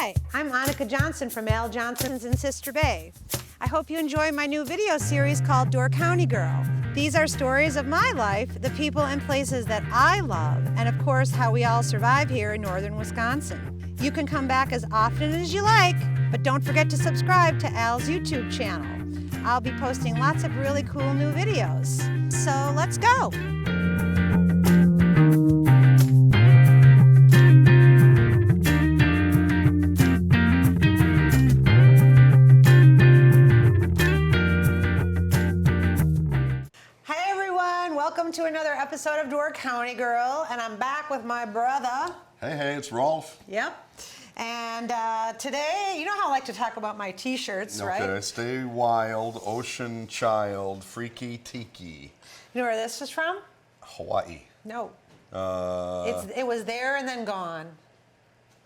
Hi, I'm Annika Johnson from Al Johnson's in Sister Bay. I hope you enjoy my new video series called Door County Girl. These are stories of my life, the people and places that I love, and of course how we all survive here in northern Wisconsin. You can come back as often as you like, but don't forget to subscribe to Al's YouTube channel. I'll be posting lots of really cool new videos. So let's go! Welcome to another episode of Door County Girl, and I'm back with my brother. Hey, it's Rolf. Yep. And today, you know how I like to talk about my t-shirts, right? Okay, Stay Wild, Ocean Child, Freaky Tiki. You know where this is from? Hawaii. No. It was there and then gone.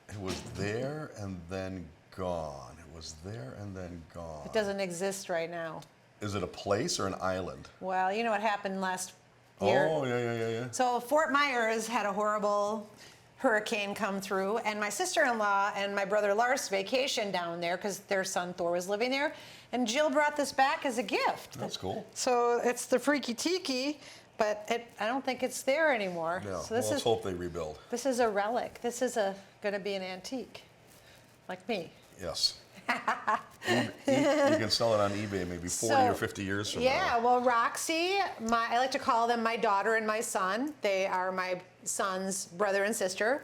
It was there and then gone. It was there and then gone. It doesn't exist right now. Is it a place or an island? Well, you know what happened last year? Oh, yeah. So Fort Myers had a horrible hurricane come through, and my sister-in-law and my brother Lars vacationed down there because their son Thor was living there, and Jill brought this back as a gift. That's cool. So it's the Freaky Tiki, but I don't think it's there anymore. Yeah, so let's hope they rebuild. This is a relic. This is going to be an antique, like me. Yes. You can sell it on eBay maybe 40 or 50 years from now. Yeah, well, Roxy, I like to call them my daughter and my son. They are my son's brother and sister.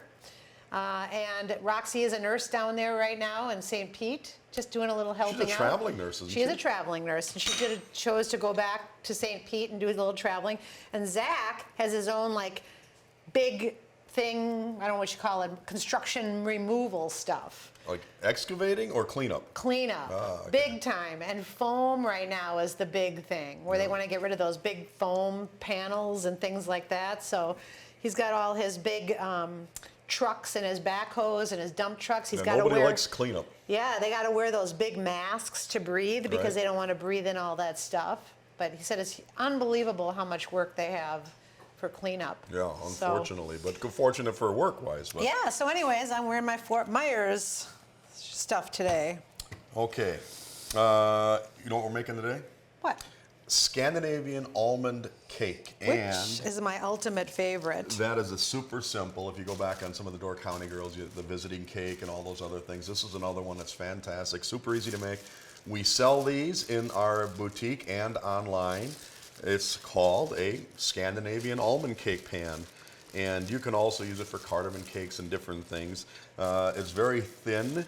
And Roxy is a nurse down there right now in St. Pete, just doing a little helping out. She's a traveling nurse, isn't she? She is a traveling nurse, and she chose to go back to St. Pete and do a little traveling. And Zach has his own, like, big thing, I don't know what you call it, construction removal stuff. Like excavating or cleanup? Cleanup, okay. Big time. And foam right now is the big thing, where they want to get rid of those big foam panels and things like that. So he's got all his big trucks and his backhoes and his dump trucks. He's got to wear. Nobody likes cleanup. Yeah, they got to wear those big masks to breathe because they don't want to breathe in all that stuff. But he said it's unbelievable how much work they have for cleanup. Yeah, unfortunately, but fortunate for work-wise. But. Yeah, so anyways, I'm wearing my Fort Myers stuff today. Okay. You know what we're making today? What? Scandinavian almond cake. Which is my ultimate favorite. That is a super simple. If you go back on some of the Door County Girls, the visiting cake and all those other things, this is another one that's fantastic, super easy to make. We sell these in our boutique and online. It's called a Scandinavian almond cake pan. And you can also use it for cardamom cakes and different things. It's very thin.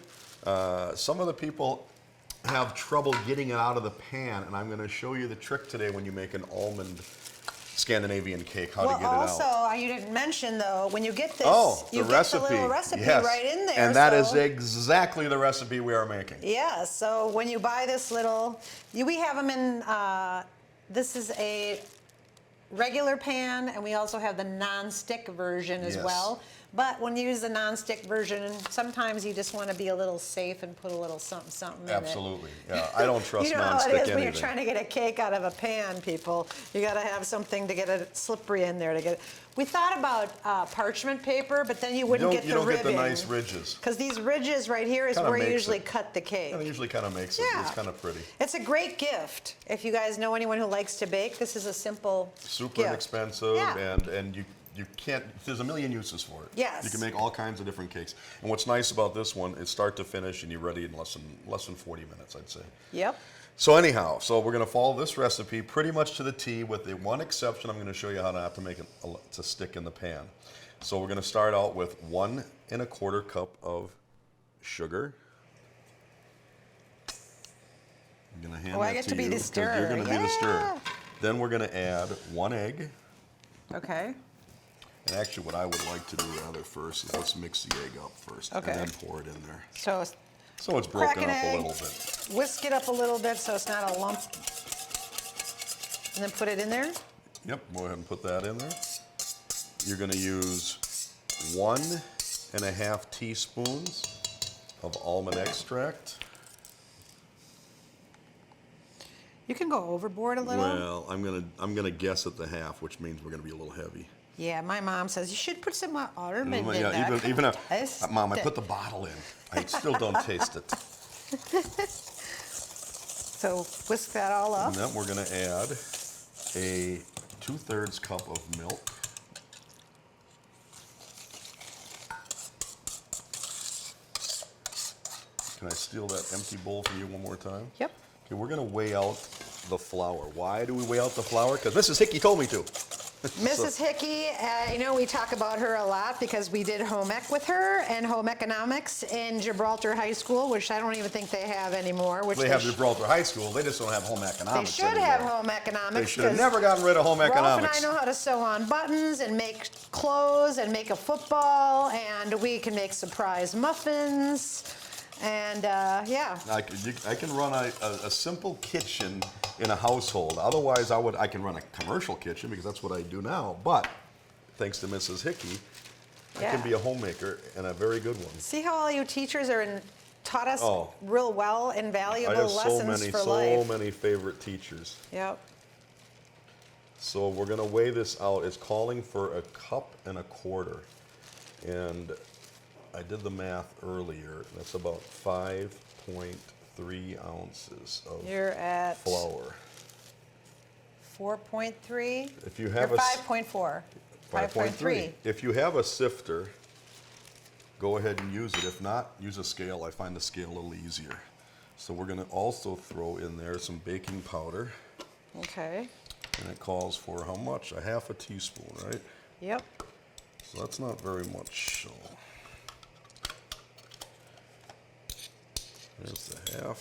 Some of the people have trouble getting it out of the pan, and I'm going to show you the trick today when you make an almond Scandinavian cake, how to get it out. Well, also, you didn't mention, though, when you get this, you get the little recipe right in there. And that is exactly the recipe we are making. Yeah, so when you buy this little, we have them in, this is a regular pan, and we also have the non-stick version as well. But when you use the non-stick version, sometimes you just want to be a little safe and put a little something in it. Absolutely. Yeah, I don't trust non-stick anything. You know how it is when you're trying to get a cake out of a pan, people. You got to have something to get it slippery in there to get it. We thought about parchment paper, but then you wouldn't get the ribbing. You don't get the nice ridges. Because these ridges right here is where you usually cut the cake. It usually kind of makes it. It's kind of pretty. It's a great gift. If you guys know anyone who likes to bake, this is a simple super inexpensive, and you can't, there's a million uses for it. Yes. You can make all kinds of different cakes. And what's nice about this one is start to finish and you're ready in less than 40 minutes, I'd say. Yep. So anyhow, we're going to follow this recipe pretty much to the T, with the one exception. I'm going to show you how not to make it to stick in the pan. So we're going to start out with 1 1/4 cup of sugar. I'm going to hand that to you. I get to be the stirrer. You're going to be the stirrer. Then we're going to add 1 egg. Okay. And actually, what I would like to do rather first is let's mix the egg up first, and then pour it in there. So it's broken up a little bit. Whisk it up a little bit so it's not a lump. And then put it in there? Yep, go ahead and put that in there. You're going to use 1 1/2 teaspoons of almond extract. You can go overboard a little. Well, I'm gonna guess at the half, which means we're gonna be a little heavy. Yeah, my mom says you should put some more almond in Yeah, there. even Taste Mom, I it. put the bottle in. I still don't taste it. So whisk that all up. And then we're going to add a 2/3 cup of milk. Can I steal that empty bowl from you one more time? Yep. Okay, we're going to weigh out the flour. Why do we weigh out the flour? Because Mrs. Hickey told me to. Mrs. Hickey, you know, we talk about her a lot because we did home ec with her and home economics in Gibraltar High School, which I don't even think they have anymore. Which They have Gibraltar High School. They just don't have home economics They should anymore. have home economics. They should have never gotten rid of home Rolf economics. and I know how to sew on buttons and make clothes and make a football, and we can make surprise muffins. And yeah. I can run a simple kitchen in a household. Otherwise, I can run a commercial kitchen because that's what I do now. But thanks to Mrs. Hickey, I can be a homemaker and a very good one. See how all you teachers taught us Oh. real well and valuable I have lessons for life. so many favorite teachers. Yep. So we're going to weigh this out. It's calling for 1.25 cups. And I did the math earlier. That's about 5.3 ounces of You're at flour. 4.3. If you have You're a 5.4. 5.3. If you have a sifter, go ahead and use it. If not, use a scale. I find the scale a little easier. So we're going to also throw in there some baking powder. Okay. And it calls for how much? 1/2 teaspoon, right? Yep. So that's not very much. So there's the 1/2.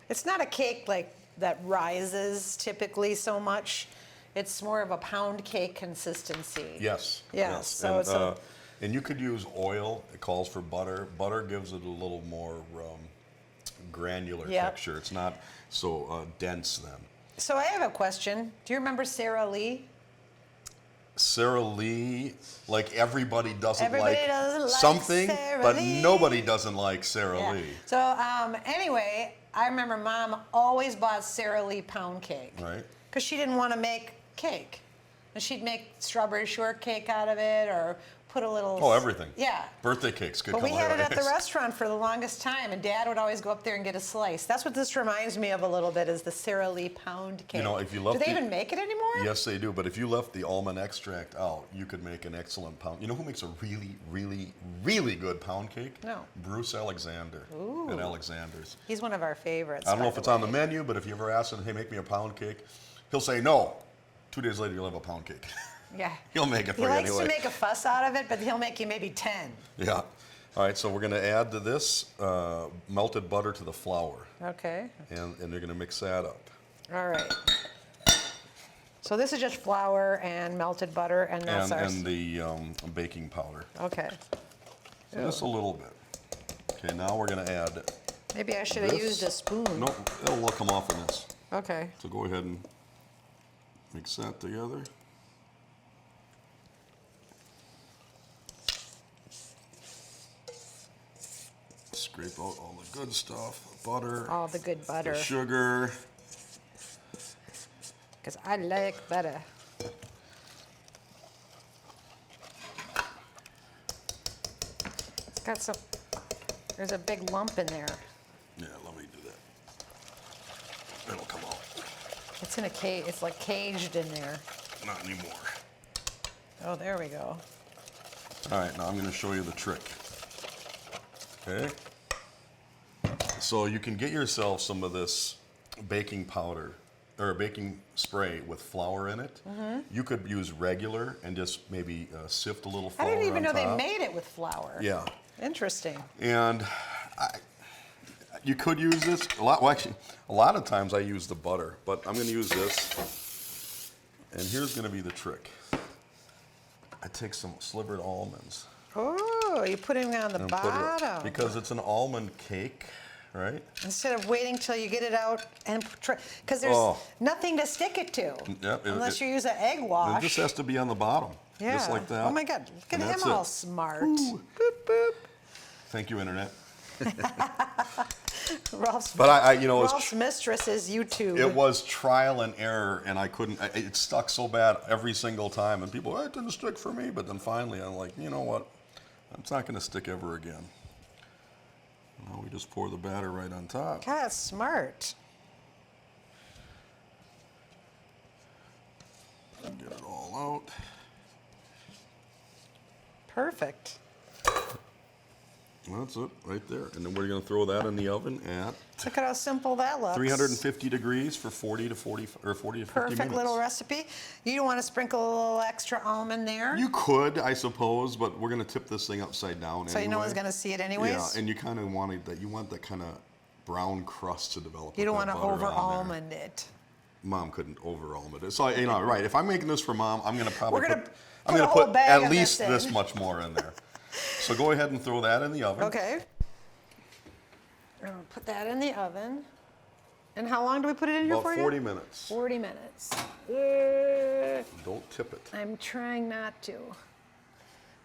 It's not a cake like that rises typically so much. It's more of a pound cake consistency. Yes. Yeah, so and, it's and you could use oil. It calls for butter. Butter gives it a little more granular texture. It's not so dense then. So I have a question. Do you remember Sara Lee? Sara Lee, like everybody doesn't doesn't like something, Sara but Lee. nobody doesn't like Sara Lee. So anyway, I remember Mom always bought Sara Lee pound cake. Right. Because she didn't want to make cake. And she'd make strawberry shortcake out of it or put a little... Oh, everything. Yeah. Birthday cakes could But come we had it at the nowadays. restaurant for the longest time, and Dad would always go up there and get a slice. That's what this reminds me of a little bit, is the Sara Lee pound cake. You know, if you love Do they even make it anymore? Yes, they do. But if you left the almond extract out, you could make an excellent pound. You know who makes a really, really, really good pound cake? No. Bruce Alexander at Alexander's. He's one of our favorites. I don't know by if it's the on the way. menu, but if you ever ask him, hey, make me a pound cake, he'll say no. 2 days later, you'll have a pound cake. Yeah. He'll make it for He you likes anyway. to make a fuss out of it, but he'll make you maybe 10. Yeah. All right, so we're going to add to this melted butter to the flour. Okay. And you're going to mix that up. All right. So this is just flour and melted butter, and that's ours. And the baking powder. Okay. So just a little bit. Okay, now we're going to add Maybe I should have this. used a spoon. No, it'll come off in this. Okay. So go ahead and mix that together. Scrape out all the good stuff, the butter, All the good butter. the sugar. Because I like butter. It's got some, there's a big lump in there. Yeah, let me do that. It'll come out. It's in a cage, it's like caged in there. Not anymore. Oh, there we go. All right, now I'm going to show you the trick. Okay? So you can get yourself some of this baking powder or baking spray with flour in it. You could use regular and just maybe sift a little I flour didn't even know on top. they made it with flour. Yeah. Interesting. And you could use this a lot. Well, actually, a lot of times I use the butter, but I'm going to use this. And here's going to be the trick. I take some slivered almonds. Oh, you put them on the and put it- bottom. because it's an almond cake, right? Instead of waiting till you get it out and because there's nothing to stick it to. Yep, unless you use an egg wash. It just has to be on the bottom, yeah. just like that. Oh my God, look at And him that's all it. smart. Ooh. Boop, boop. Thank you, Internet. Rolf's, But I you know, Rolf's mistress is YouTube. it was trial and error, and I couldn't. It stuck so bad every single time, and people, it didn't stick for me. But then finally, I'm like, you know what? It's not going to stick ever again. Now we just pour the batter right on top. God, that's smart. Get it all out. Perfect. That's it, right there. And then we're going to throw that in the oven at Look at how simple that looks. 350 degrees for 40 to 40 or 40 to 50 minutes. Perfect little recipe. You don't want to sprinkle a little extra almond there? You could, I suppose, but we're going to tip this thing upside down so anyway. no one's going to see it anyways? Yeah, and you kind of wanted that. You want that kind of brown crust to develop. You don't want to over almond it. Mom couldn't over almond it. So you know, right? If I'm making this for Mom, I'm going to probably I'm going to put at least this much more in there. So go ahead and throw that in the oven. Okay. I'm going to put that in the oven. And how long do we put it in here for? About 40 minutes. 40 minutes. Don't tip it. I'm trying not to.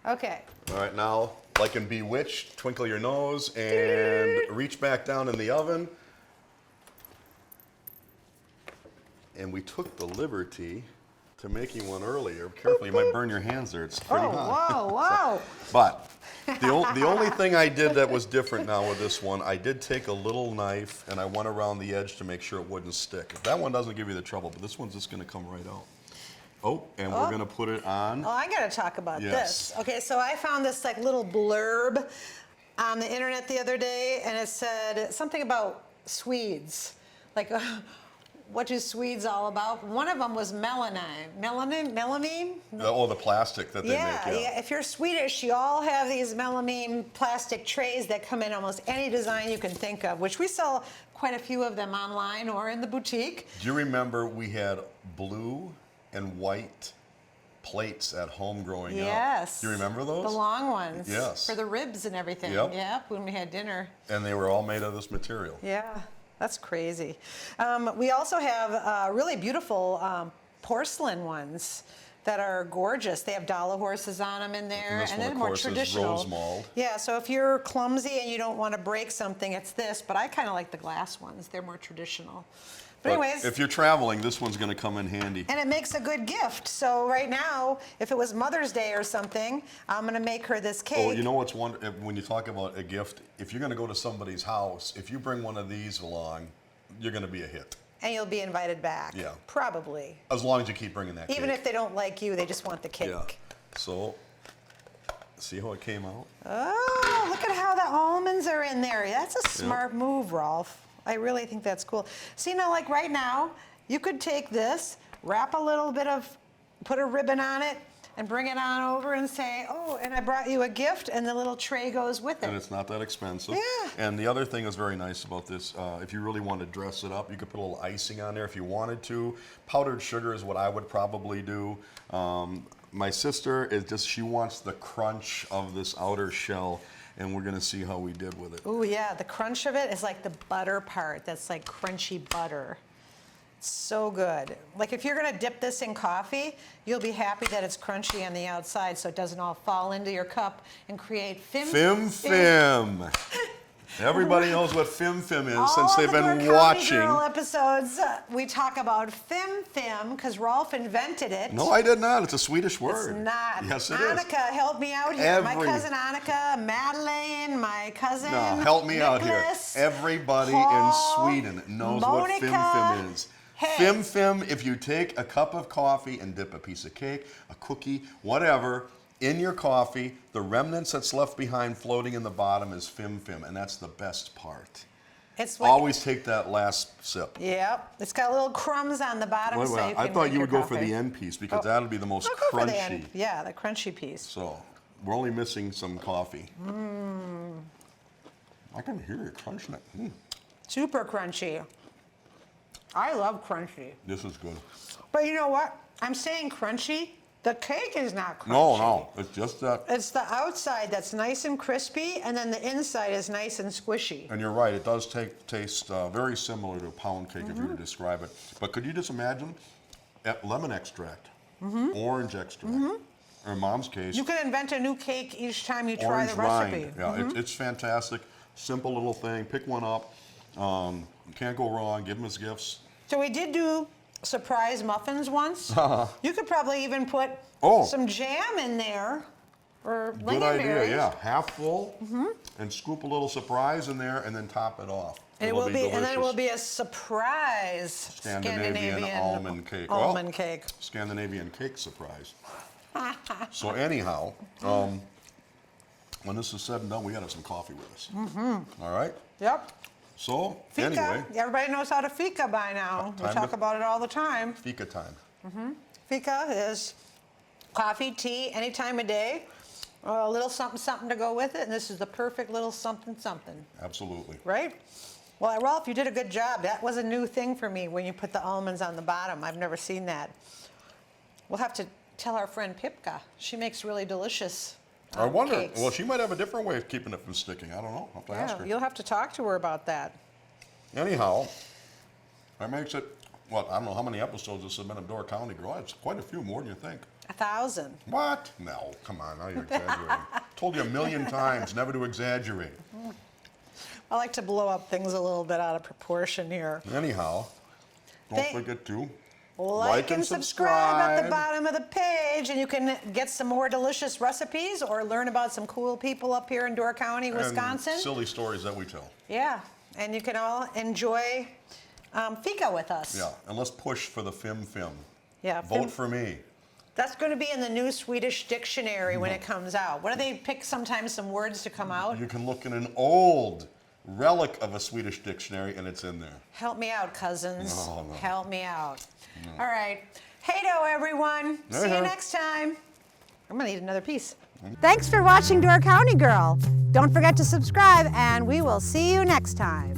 Okay. All right, now, like in Bewitched, twinkle your nose and reach back down in the oven. And we took the liberty to making one earlier. Careful, you might burn your hands there. It's pretty hot. Whoa, whoa. But the only thing I did that was different now with this one, I did take a little knife and I went around the edge to make sure it wouldn't stick. That one doesn't give you the trouble, but this one's just going to come right out. Oh, and we're going to put it on. Oh, I got to talk about Yes. this. Okay, so I found this like little blurb on the internet the other day, and it said something about Swedes. Like, what is Swedes all about? One of them was melamine. Melamine? Oh, the plastic that they make. Yeah. If you're Swedish, you all have these melamine plastic trays that come in almost any design you can think of, which we sell quite a few of them online or in the boutique. Do you remember we had blue and white plates at home growing up? Yes. Do you remember those? The long ones. Yes. For the ribs and everything. Yep. Yep, when we had dinner. And they were all made of this material. Yeah. That's crazy. We also have really beautiful porcelain ones that are gorgeous. They have dollar horses on them in there, And this one, they're of more course, traditional. is rose mold. Yeah, so if you're clumsy and you don't want to break something, it's this. But I kind of like the glass ones. They're more traditional. But anyways, if you're traveling, this one's going to come in handy. and it makes a good gift. So right now, if it was Mother's Day or something, I'm going to make her this cake. Oh, you know what's when you talk about a gift, if you're going to go to somebody's house, if you bring one of these along, you're going to be a hit. And you'll be invited back. Yeah. Probably. As long as you keep bringing that Even cake. if they don't like you, they just want the cake. Yeah. So, see how it came out? Oh, look at how the almonds are in there. That's a smart move, Rolf. I really think that's cool. See, now, like right now, you could take this, wrap a little bit of, put a ribbon on it, and bring it on over and say, oh, and I brought you a gift, and the little tray goes with it. And it's not that expensive. Yeah. And the other thing that's very nice about this, if you really want to dress it up, you could put a little icing on there if you wanted to. Powdered sugar is what I would probably do. My sister she wants the crunch of this outer shell, and we're going to see how we did with it. Oh, yeah, the crunch of it is like the butter part. That's like crunchy butter. So good. Like if you're going to dip this in coffee, you'll be happy that it's crunchy on the outside so it doesn't all fall into your cup and create Fim. Everybody knows what Fim is since they've been All watching. Girl episodes, we talk about Fim because Rolf invented it. No, I did not. It's a Swedish word. It's not. Yes, it Annika, is. help me out here. My cousin Annika, Madeleine, my cousin No, help me out here. Nicholas, Everybody Paul, in Sweden knows Monica. what Fim is. Hey. Fim, if you take a cup of coffee and dip a piece of cake, a cookie, whatever, in your coffee, the remnants that's left behind floating in the bottom is Fim, and that's the best part. It's like, Always take that last sip. Yep. It's got little crumbs on the bottom. Wait, so you I can thought make you your would go for coffee. the end piece because that'll be the most I'll go for the crunchy. end. Yeah, the crunchy piece. So we're only missing some coffee. I can hear it crunching it. Super crunchy. I love crunchy. This is good. But you know what? I'm saying crunchy. The cake is not crunchy. No, it's just that. It's the outside that's nice and crispy, and then the inside is nice and squishy. And you're right, it does taste very similar to a pound cake if you were to describe it. But could you just imagine lemon extract, orange extract, or in Mom's case, You can invent a new cake each time you try orange the recipe. rind. Yeah, it's fantastic. Simple little thing. Pick one up. You can't go wrong. Give them as gifts. So we did do surprise muffins once. You could probably even put some jam in there. Or good idea, yeah. Half full, and scoop a little surprise in there, and then top it off. And then it will be a surprise Scandinavian almond cake. Almond cake. Scandinavian cake surprise. So anyhow, when this is said and done, we gotta have some coffee with us. All right? Yep. So, Fika. anyway. Everybody knows how to fika by now. We talk about it all the time. Fika time. Fika is coffee, tea, any time of day. A little something, something to go with it, and this is the perfect little something, something. Absolutely. Right? Well, Rolf, you did a good job. That was a new thing for me when you put the almonds on the bottom. I've never seen that. We'll have to tell our friend Pipka. She makes really delicious I wonder, cakes. well, she might have a different way of keeping it from sticking. I don't know. I'll have to ask her. You'll have to talk to her about that. Anyhow, that makes it, what, I don't know how many episodes this has been of Door County Girl. It's quite a few, more than you think. 1,000. What? No, come on, now you're exaggerating. Told you a million times never to exaggerate. I like to blow up things a little bit out of proportion here. Anyhow, don't forget to like and subscribe at the bottom of the page, and you can get some more delicious recipes or learn about some cool people up here in Door County, Wisconsin. And silly stories that we tell. Yeah, and you can all enjoy fika with us. Yeah, and let's push for the Fim. Yeah, Vote for me. That's going to be in the new Swedish dictionary when it comes out. What do they pick sometimes some words to come out? You can look in an old relic of a Swedish dictionary, and it's in there. Help me out, cousins. No. Help me out. No. All right. Hey-do, everyone. See you next time. I'm going to eat another piece. Thanks for watching Door County Girl. Don't forget to subscribe, and we will see you next time.